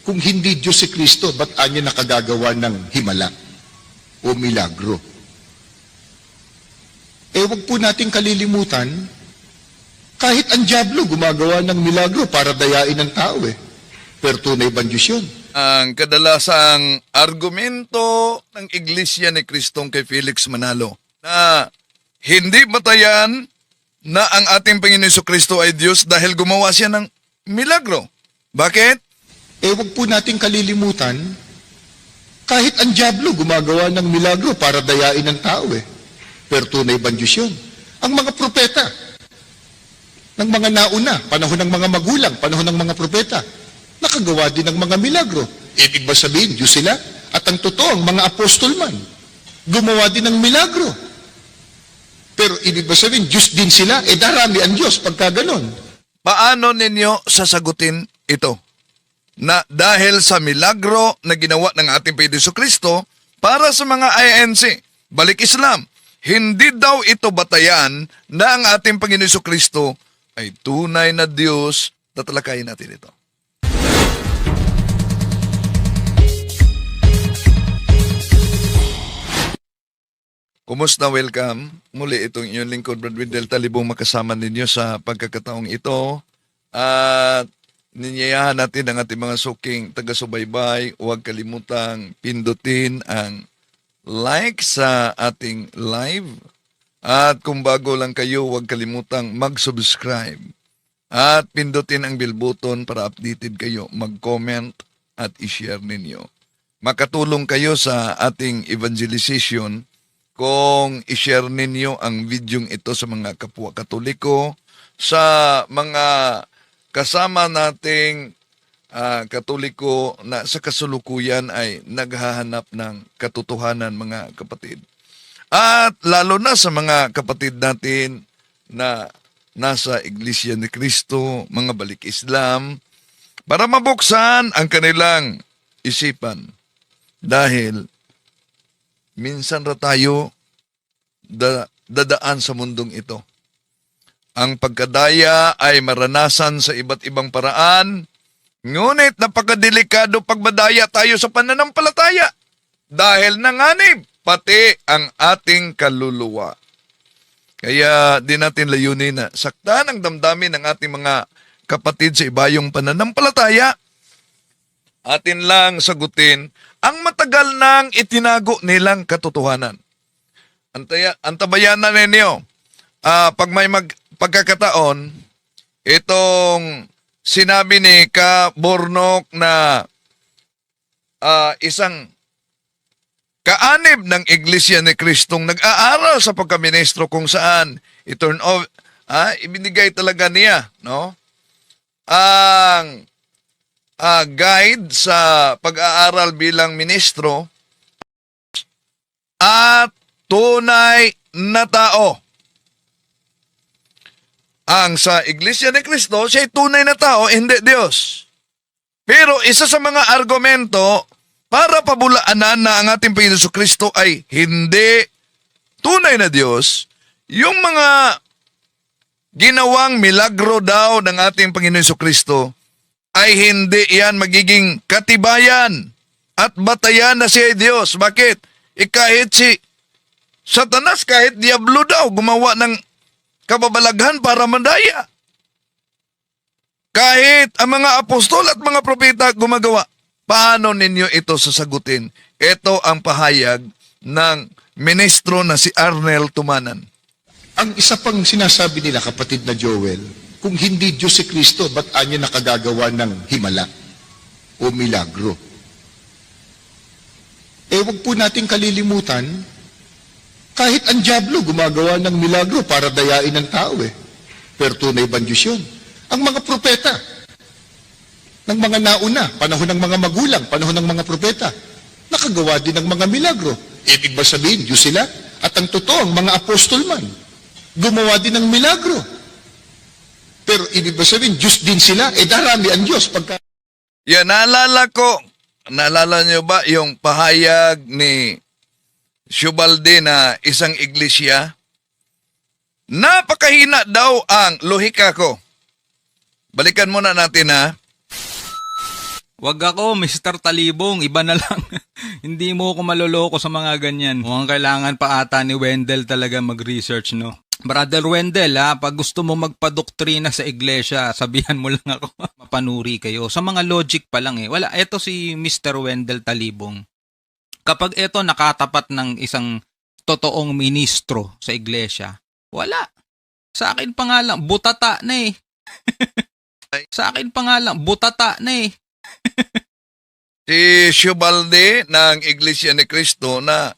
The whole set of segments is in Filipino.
Kung hindi Diyos si Kristo, ba't anya nakagagawa ng himala o milagro? Huwag po nating kalilimutan, kahit ang dyablo gumagawa ng milagro para dayain ng tao Pero tunay bang Diyos yun? Ang kadalasang argumento ng Iglesia ni Kristong kay Felix Manalo na hindi batayan na ang ating Panginoon Jesucristo ay Diyos dahil gumawa siya ng milagro. Bakit? Huwag po nating kalilimutan, kahit ang dyablo gumagawa ng milagro para dayain ng tao Pero tunay bang Diyos yun? Ang mga propeta, ng mga nauna, panahon ng mga magulang, panahon ng mga propeta, nakagawa din ng mga milagro. Ibig ba sabihin, Diyos sila? At ang totoo, ang mga apostol man, gumawa din ng milagro. Pero ibig ba sabihin, Diyos din sila? Darami ang Diyos pagka ganon. Paano ninyo sasagutin ito? Na dahil sa milagro na ginawa ng ating Panginoon Jesucristo para sa mga INC, balik Islam, hindi daw ito batayan na ang ating Panginoon Jesucristo ay tunay na Diyos. Tatalakayin natin ito. Kumusta? Welcome. Muli itong inyong lingkod, Brad Wendell Talibong, makasama ninyo sa pagkakataong ito. At ninyayahan natin ang ating mga suking taga-subaybay. Huwag kalimutang pindutin ang like sa ating live. At kung bago lang kayo, huwag kalimutang mag-subscribe. At pindutin ang bell button para updated kayo. Mag-comment at i-share ninyo. Makatulong kayo sa ating evangelization kung i-share ninyo ang videong ito sa mga kapwa Katoliko, sa mga kasama nating Katoliko na sa kasulukuyan ay naghahanap ng katotohanan, mga kapatid. At lalo na sa mga kapatid natin na nasa Iglesia ni Cristo, mga balik Islam, para mabuksan ang kanilang isipan. Dahil minsan ra tayo dadaan sa mundong ito. Ang pagkadaya ay maranasan sa iba't ibang paraan, ngunit napakadelikado pagmadaya tayo sa pananampalataya dahil nanganib pati ang ating kaluluwa. Kaya di natin layunin na saktan ang damdamin ng ating mga kapatid sa ibayong pananampalataya. Atin lang sagutin ang matagal nang itinago nilang katotohanan. Antabayan na ninyo, pag may pagkakataon, itong sinabi ni Ka Bornok na isang kaanib ng Iglesia ni Kristong nag-aaral sa pagkaministro kung saan ibinigay talaga niya, no? Ang guide sa pag-aaral bilang ministro at tunay na tao. Ang sa Iglesia ni Cristo, siya'y tunay na tao, hindi Diyos. Pero isa sa mga argumento para pabulaanan na ang ating Panginoon Jesucristo ay hindi tunay na Diyos, yung mga ginawang milagro daw ng ating Panginoon Jesucristo ay hindi yan magiging katibayan at batayan na siya ay Diyos. Bakit? Kahit si Satanas, kahit Diablo daw, gumawa ng kababalaghan para mandaya. Kahit ang mga apostol at mga propeta gumagawa. Paano ninyo ito sasagutin? Ito ang pahayag ng ministro na si Arnel Tumanan. Ang isa pang sinasabi nila, kapatid na Joel, kung hindi Diyos si Kristo, ba't anya nakagagawa ng himala o milagro? Huwag po nating kalilimutan, kahit ang dyablo gumagawa ng milagro para dayain ng tao Pero tunay bang Diyos yun? Ang mga propeta, ng mga nauna, panahon ng mga magulang, panahon ng mga propeta, nakagawa din ng mga milagro. Ibig ba sabihin, Diyos sila? At ang totoo, ang mga apostol man, gumawa din ng milagro. Pero ibig ba sabihin, Diyos din sila? Darami ang Diyos pagka... Yan, naalala niyo ba yung pahayag ni Shubalde na isang iglesia? Napakahina daw ang lohika ko. Balikan muna natin ha. Wag ako, Mr. Talibong, iba na lang. Hindi mo ako maloloko sa mga ganyan. Mukhang kailangan pa ata ni Wendell talaga mag-research, no? Brother Wendell, pag gusto mo magpadoktrina sa iglesia, sabihan mo lang ako. Mapanuri kayo. Sa mga logic pa lang Wala, eto si Mr. Wendell Talibong. Kapag eto nakatapat ng isang totoong ministro sa iglesia, wala. Sa akin pa nga lang, butata na Sa akin pa nga lang, butata na Si Shubalde ng Iglesia ni Cristo na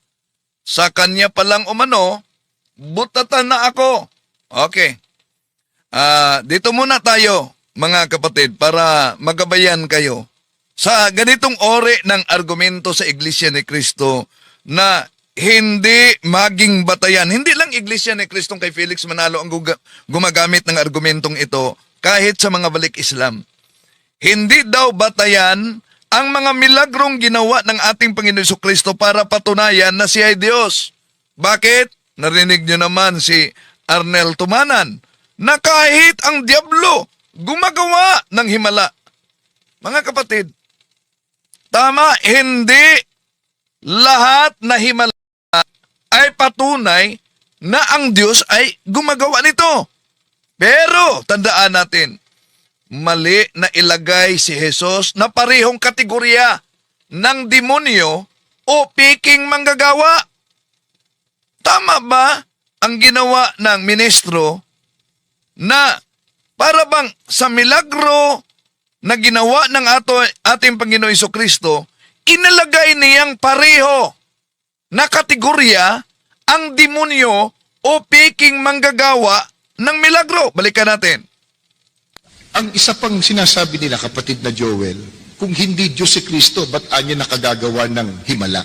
sa kanya palang umano, butatan na ako. Okay. Dito muna tayo, mga kapatid, para magabayan kayo sa ganitong ori ng argumento sa Iglesia ni Cristo na hindi maging batayan. Hindi lang Iglesia ni Cristo kay Felix Manalo ang gumagamit ng argumentong ito kahit sa mga balik Islam. Hindi daw batayan ang mga milagrong ginawa ng ating Panginoon Jesucristo para patunayan na siya ay Diyos. Bakit? Narinig nyo naman si Arnel Tumanan na kahit ang Diablo gumagawa ng himala. Mga kapatid, tama, hindi lahat na himala ay patunay na ang Diyos ay gumagawa nito. Pero, tandaan natin, mali na ilagay si Jesus na parehong kategorya ng demonyo o piking manggagawa. Tama ba ang ginawa ng ministro na para bang sa milagro na ginawa ng ating Panginoon Jesucristo, inalagay niyang pareho na kategorya ang demonyo o piking manggagawa ng milagro? Balikan natin. Ang isa pang sinasabi nila, kapatid na Joel, kung hindi Diyos si Kristo, ba't anya nakagagawa ng himala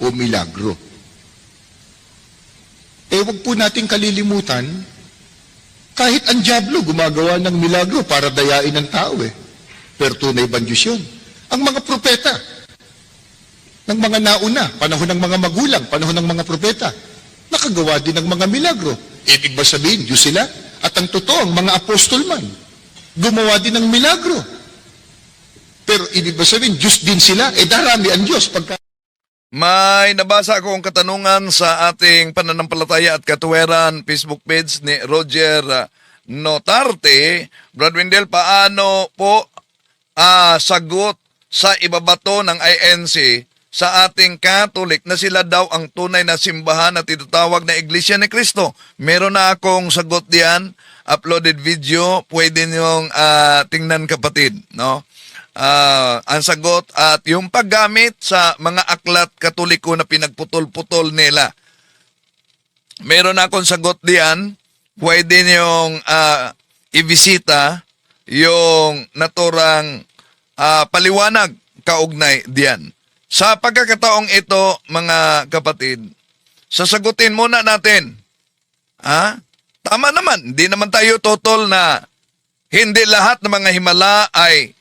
o milagro? Wag po nating kalilimutan, kahit ang Diablo gumagawa ng milagro para dayain ng tao Pero tunay bang Diyos yun? Ang mga propeta, ng mga nauna, panahon ng mga magulang, panahon ng mga propeta, nakagawa din ng mga milagro. Ibig ba sabihin, Diyos sila? At ang totoo, ang mga apostol man, gumawa din ng milagro. Pero ibig ba sabihin, Diyos din sila? Darami ang Diyos. May nabasa akong katanungan sa ating pananampalataya at katuweran Facebook page ni Roger Notarte. Brad Wendell, paano po sagot sa ibabato ng INC sa ating Catholic na sila daw ang tunay na simbahan na tinatawag na Iglesia ni Cristo? Meron na akong sagot diyan, uploaded video, pwede niyong tingnan kapatid, no? Ang sagot at yung paggamit sa mga aklat Katoliko na pinagputol-putol nila. Meron akong sagot diyan, pwede niyong ibisita yung naturang paliwanag kaugnay diyan. Sa pagkakataong ito, mga kapatid, sasagutin muna natin. Tama naman, hindi naman tayo totol na hindi lahat ng mga himala ay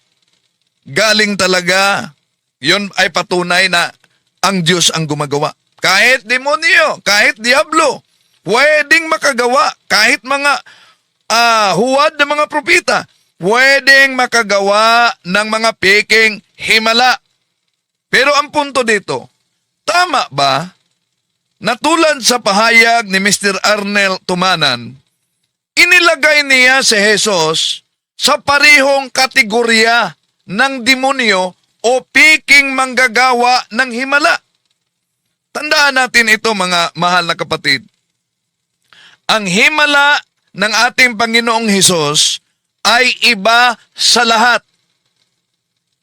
galing talaga. Yun ay patunay na ang Diyos ang gumagawa. Kahit demonyo, kahit diablo, pwedeng makagawa. Kahit mga huwad na mga propita, pwedeng makagawa ng mga peking himala. Pero ang punto dito, tama ba na tulad sa pahayag ni Mr. Arnel Tumanan, inilagay niya si Jesus sa parehong kategorya ng demonyo o piking manggagawa ng himala? Tandaan natin ito, mga mahal na kapatid. Ang himala ng ating Panginoong Hesus ay iba sa lahat.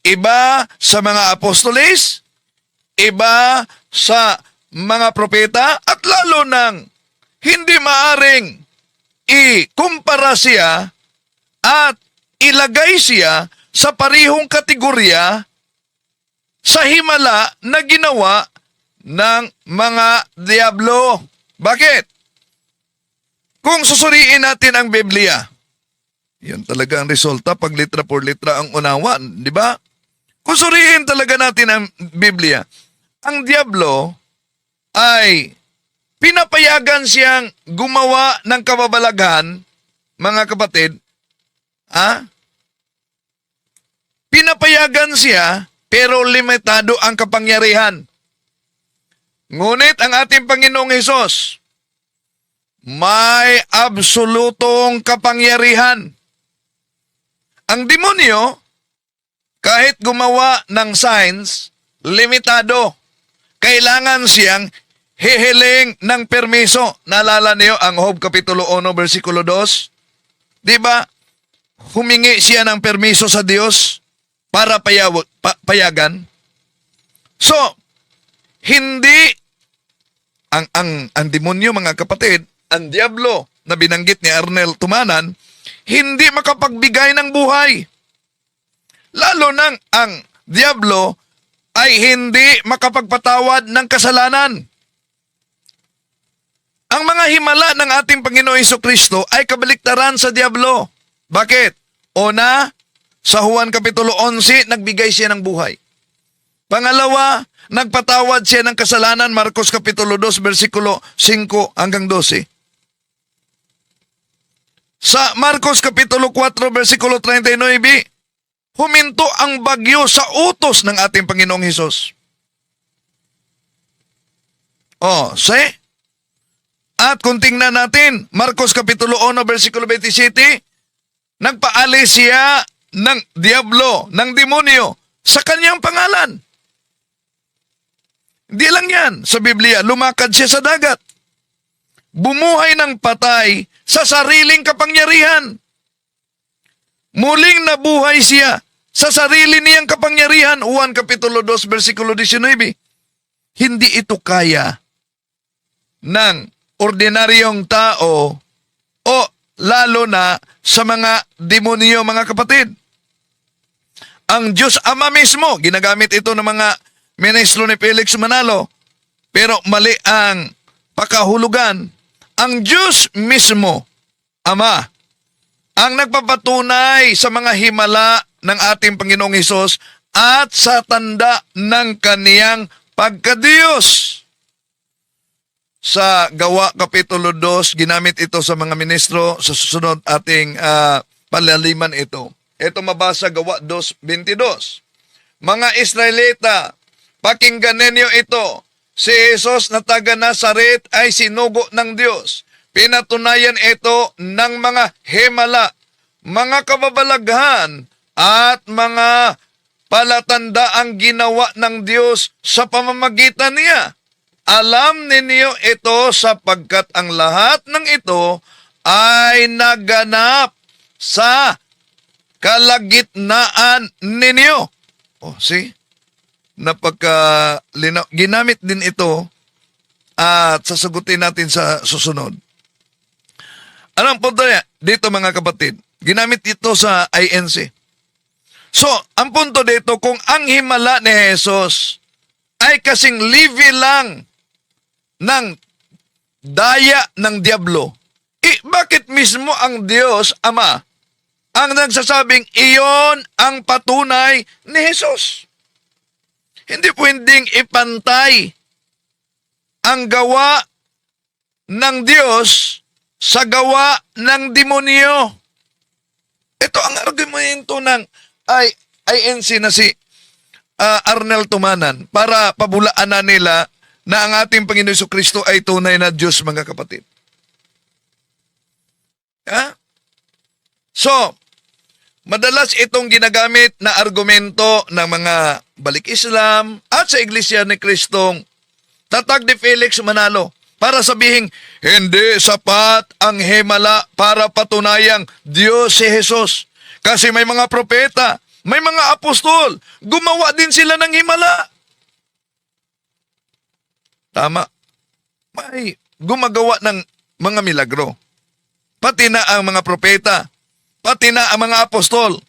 Iba sa mga apostoles, iba sa mga propeta, at lalo nang hindi maaring ikumpara siya at ilagay siya sa parihong kategorya sa himala na ginawa ng mga diablo. Bakit? Kung susuriin natin ang Biblia, yan talaga ang resulta pag litra por litra ang unawan, di ba? Kung suriin talaga natin ang Biblia, ang diablo ay pinapayagan siyang gumawa ng kababalaghan, mga kapatid, pinapayagan Payagan siya, pero limitado ang kapangyarihan. Ngunit ang ating Panginoong Hesus, may absolutong kapangyarihan. Ang demonyo, kahit gumawa ng signs, limitado. Kailangan siyang hihiling ng permiso. Naalala niyo ang Job Kapitulo 1, versikulo 2? Di ba? Humingi siya ng permiso sa Diyos para payagan. So, hindi ang demonyo, mga kapatid, ang diablo na binanggit ni Arnel Tumanan, hindi makapagbigay ng buhay. Lalo nang ang diablo ay hindi makapagpatawad ng kasalanan. Ang mga himala ng ating Panginoon Hesukristo ay kabaliktaran sa diablo. Bakit? Una, sa Juan Kapitulo 11, nagbigay siya ng buhay. Pangalawa, nagpatawad siya ng kasalanan, Marcos Kapitulo 2, versikulo 5 hanggang 12. Sa Marcos Kapitulo 4, versikulo 39, huminto ang bagyo sa utos ng ating Panginoong Hesus. See? At kung tingnan natin, Marcos Kapitulo 1, versikulo 27, nagpaalis siya ng diablo, ng demonyo, sa kanyang pangalan. Hindi lang yan. Sa Biblia, lumakad siya sa dagat. Bumuhay ng patay sa sariling kapangyarihan. Muling nabuhay siya sa sarili niyang kapangyarihan. Juan Kapitulo 2, versikulo 19. Hindi ito kaya ng ordinaryong tao o lalo na sa mga demonyo, mga kapatid. Ang Diyos Ama mismo, ginagamit ito ng mga ministro ni Felix Manalo, pero mali ang pakahulugan. Ang Diyos mismo, Ama, ang nagpapatunay sa mga himala ng ating Panginoong Hesus at sa tanda ng kaniyang pagkadiyos. Sa Gawa Kapitulo 2, ginamit ito sa mga ministro. Sa susunod ating palaliman ito. Ito mabasa Gawa 2:22. Mga Israelita, pakinggan ninyo ito. Si Jesus na taga Nazaret ay sinugo ng Diyos. Pinatunayan ito ng mga himala, mga kababalaghan at mga palatandaang ginawa ng Diyos sa pamamagitan niya. Alam ninyo ito sapagkat ang lahat ng ito ay naganap sa kalagitnaan ninyo. See? Napagkalinaw. Ginamit din ito at sasagutin natin sa susunod. Anong punto niya? Dito, mga kapatid, ginamit ito sa INC. So, ang punto dito, kung ang himala ni Jesus ay kasing level lang ng daya ng diablo, bakit mismo ang Diyos Ama ang nagsasabing iyon ang patunay ni Jesus? Hindi pwedeng ipantay ang gawa ng Diyos sa gawa ng demonyo. Ito ang argumento ng INC na si Arnel Tumanan para pabulaan na nila na ang ating Panginoon Jesucristo ay tunay na Diyos, mga kapatid. So, madalas itong ginagamit na argumento ng mga balik Islam at sa Iglesia ni Kristong tatag ni Felix Manalo para sabihin, hindi sapat ang himala para patunayang Diyos si Jesus. Kasi may mga propeta, may mga apostol, gumawa din sila ng himala. Tama. May gumagawa ng mga milagro. Pati na ang mga propeta. Pati na ang mga apostol.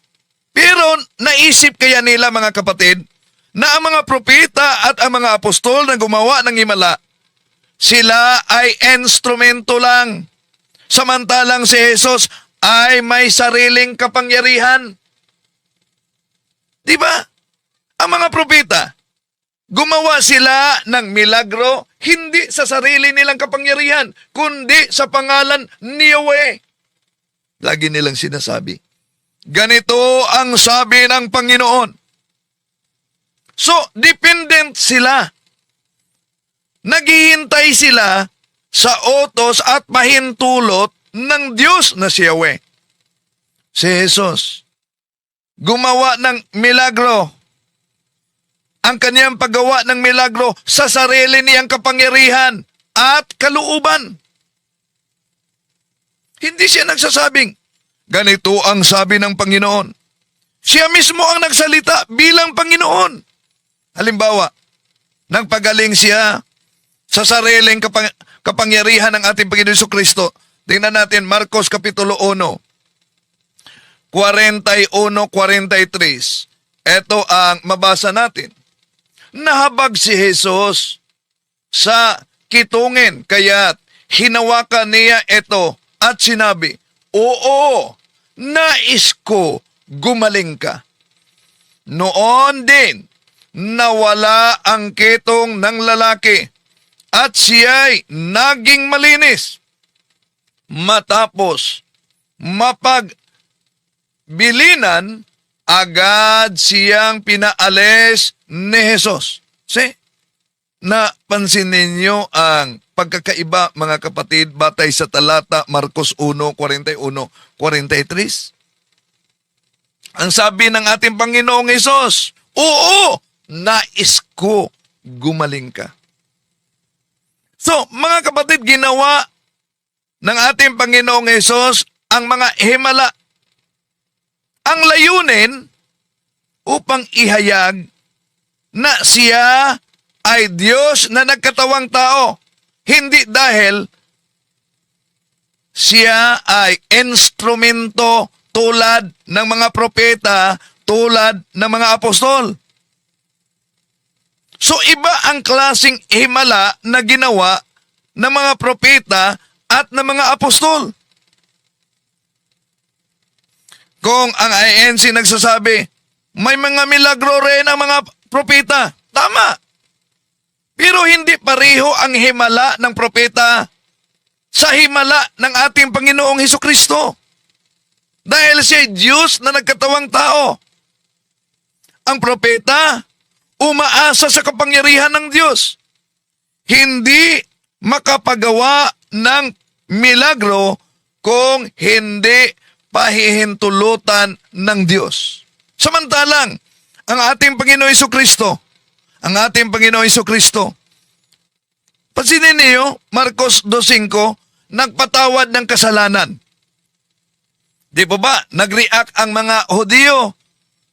Pero naisip kaya nila, mga kapatid, na ang mga propeta at ang mga apostol na gumawa ng himala, sila ay instrumento lang. Samantalang si Jesus ay may sariling kapangyarihan. Diba? Ang mga propeta, gumawa sila ng milagro hindi sa sarili nilang kapangyarihan, kundi sa pangalan ni Yahweh. Lagi nilang sinasabi, ganito ang sabi ng Panginoon, So, dependent sila. Naghihintay sila sa utos at pahintulot ng Diyos na si Yahweh. Si Jesus, gumawa ng milagro. Ang kanyang paggawa ng milagro sa sarili niyang kapangyarihan at kalooban. Hindi siya nagsasabing, ganito ang sabi ng Panginoon. Siya mismo ang nagsalita bilang Panginoon. Halimbawa, nagpagaling siya sa sariling kapangyarihan ng ating Panginoon Jesucristo. Tingnan natin Marcos Kapitulo 1, 41-43. Ito ang mabasa natin. Nahabag si Jesus sa kitungin, kaya't hinawakan niya ito at sinabi, oo, nais ko gumaling ka. Noon din, nawala ang kitong ng lalaki at siya'y naging malinis. Matapos mapagbilinan, agad siyang pinaalis ni Jesus. Napansin ninyo ang pagkakaiba, mga kapatid, batay sa talata Marcos 1:41-43? Ang sabi ng ating Panginoong Hesus, oo, nais ko gumaling ka. So, mga kapatid, ginawa ng ating Panginoong Hesus ang mga himala. Ang layunin upang ihayag na siya ay Diyos na nagkatawang tao. Hindi dahil siya ay instrumento tulad ng mga propeta, tulad ng mga apostol. So iba ang klaseng himala na ginawa ng mga propeta at ng mga apostol. Kung ang INC nagsasabi, may mga milagro rin ang mga propeta. Tama. Pero hindi pareho ang himala ng propeta sa himala ng ating Panginoong Hesukristo. Dahil siya Diyos na nagkatawang tao. Ang propeta, umaasa sa kapangyarihan ng Diyos. Hindi makapagawa ng milagro kung hindi pahihintulutan ng Diyos. Samantalang, ang ating Panginoon Hesukristo, pansinin niyo, Marcos 2:5, nagpatawad ng kasalanan. Di po ba, nag-react ang mga Hudyo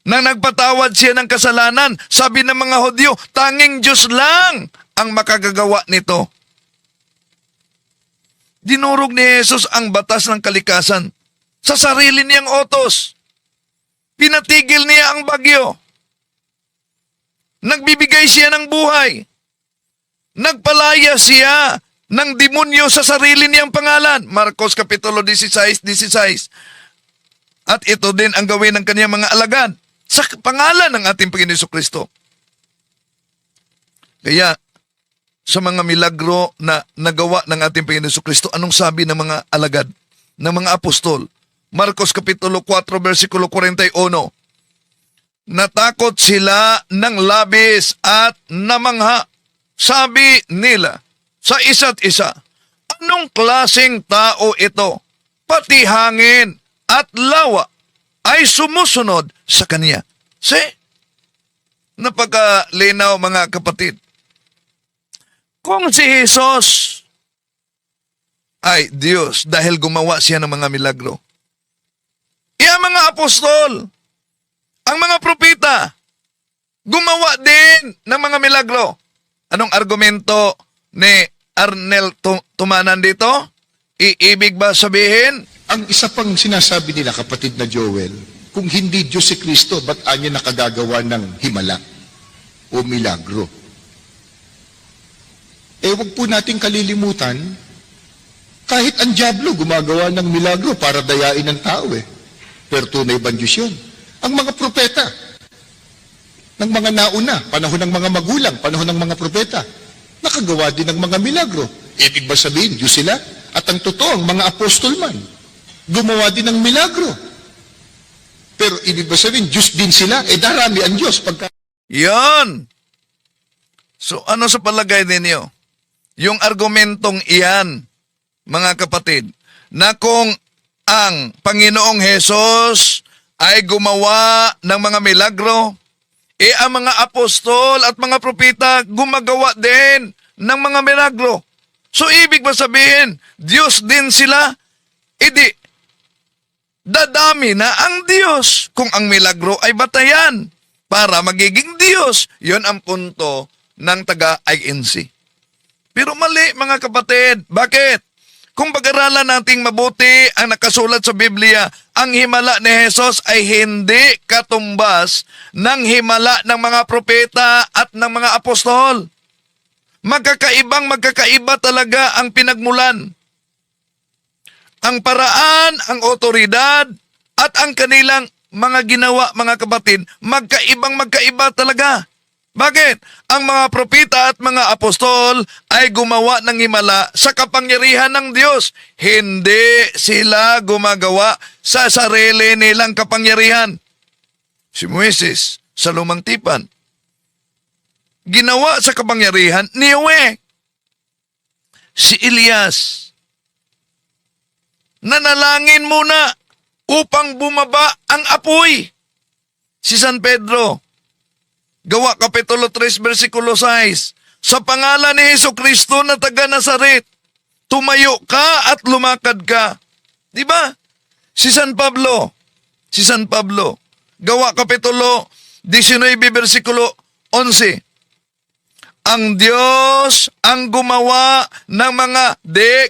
nang nagpatawad siya ng kasalanan? Sabi ng mga Hudyo, tanging Diyos lang ang makagagawa nito. Dinurog ni Jesus ang batas ng kalikasan sa sarili niyang utos. Pinatigil niya ang bagyo. Nagbibigay siya ng buhay. Nagpalaya siya ng demonyo sa sarili niyang pangalan. Marcos Kapitulo 16:16. At ito din ang gawin ng kanyang mga alagad sa pangalan ng ating Panginoon Jesucristo. Kaya, sa mga milagro na nagawa ng ating Panginoon Jesucristo, anong sabi ng mga alagad, ng mga apostol? Marcos Kapitulo 4, versikulo 41. Natakot sila ng labis at namangha. Sabi nila sa isa't isa, anong klaseng tao ito? Pati hangin at lawa ay sumusunod sa kanya. Napakalinaw, mga kapatid. Kung si Jesus ay Diyos dahil gumawa siya ng mga milagro, ang mga apostol, ang mga propeta, gumawa din ng mga milagro. Anong argumento ni Arnel Tumanan dito? Iibig ba sabihin? Ang isa pang sinasabi nila, kapatid na Joel, kung hindi Diyos si Kristo, ba't anya nakagagawa ng himala o milagro? Huwag po nating kalilimutan, kahit ang dyablo gumagawa ng milagro para dayain ng tao Pero tunay bang Diyos yun? Ang mga propeta, ng mga nauna, panahon ng mga magulang, panahon ng mga propeta, nakagawa din ng mga milagro. Ibig ba sabihin, Diyos sila? At ang totoo, ang mga apostol man, gumawa din ng milagro. Pero ibig ba sabihin, Diyos din sila? Darami ang Diyos pagka Yan. So ano sa palagay ninyo? Yung argumentong iyan, mga kapatid, na kung ang Panginoong Hesus ay gumawa ng mga milagro, ang mga apostol at mga propeta gumagawa din ng mga milagro. So ibig ba sabihin, Diyos din sila? Idi, dadami na ang Diyos kung ang milagro ay batayan para magiging Diyos. Yon ang punto ng taga-INC. Pero mali mga kapatid. Bakit? Kung pag-aralan nating mabuti ang nakasulat sa Biblia, ang himala ni Jesus ay hindi katumbas ng himala ng mga propeta at ng mga apostol. Magkakaiba talaga ang pinagmulan. Ang paraan, ang otoridad, at ang kanilang mga ginawa, mga kapatid, magkaiba talaga. Bakit? Ang mga propeta at mga apostol ay gumawa ng himala sa kapangyarihan ng Diyos. Hindi sila gumagawa sa sarili nilang kapangyarihan. Si Moises sa Lumang Tipan, ginawa sa kapangyarihan ni Yahweh. Si Elias, nanalangin muna upang bumaba ang apoy. Si San Pedro, Gawa Kapitulo 3, versikulo 6, sa pangalan ni Jesucristo na taga Nazaret, tumayo ka at lumakad ka. Di ba? Si San Pablo, Gawa Kapitulo 19, versikulo 11, ang Diyos ang gumawa ng mga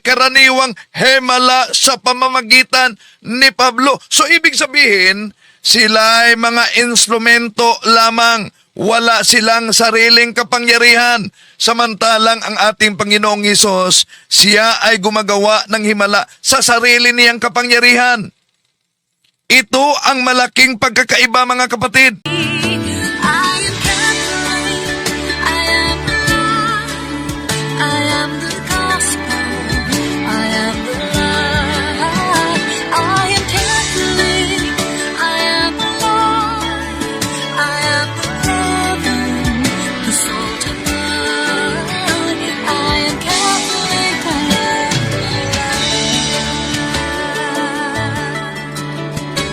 karaniwang himala sa pamamagitan ni Pablo. So ibig sabihin, sila ay mga instrumento lamang. Wala silang sariling kapangyarihan. Samantalang ang ating Panginoong Hesus, siya ay gumagawa ng himala sa sarili niyang kapangyarihan. Ito ang malaking pagkakaiba, mga kapatid.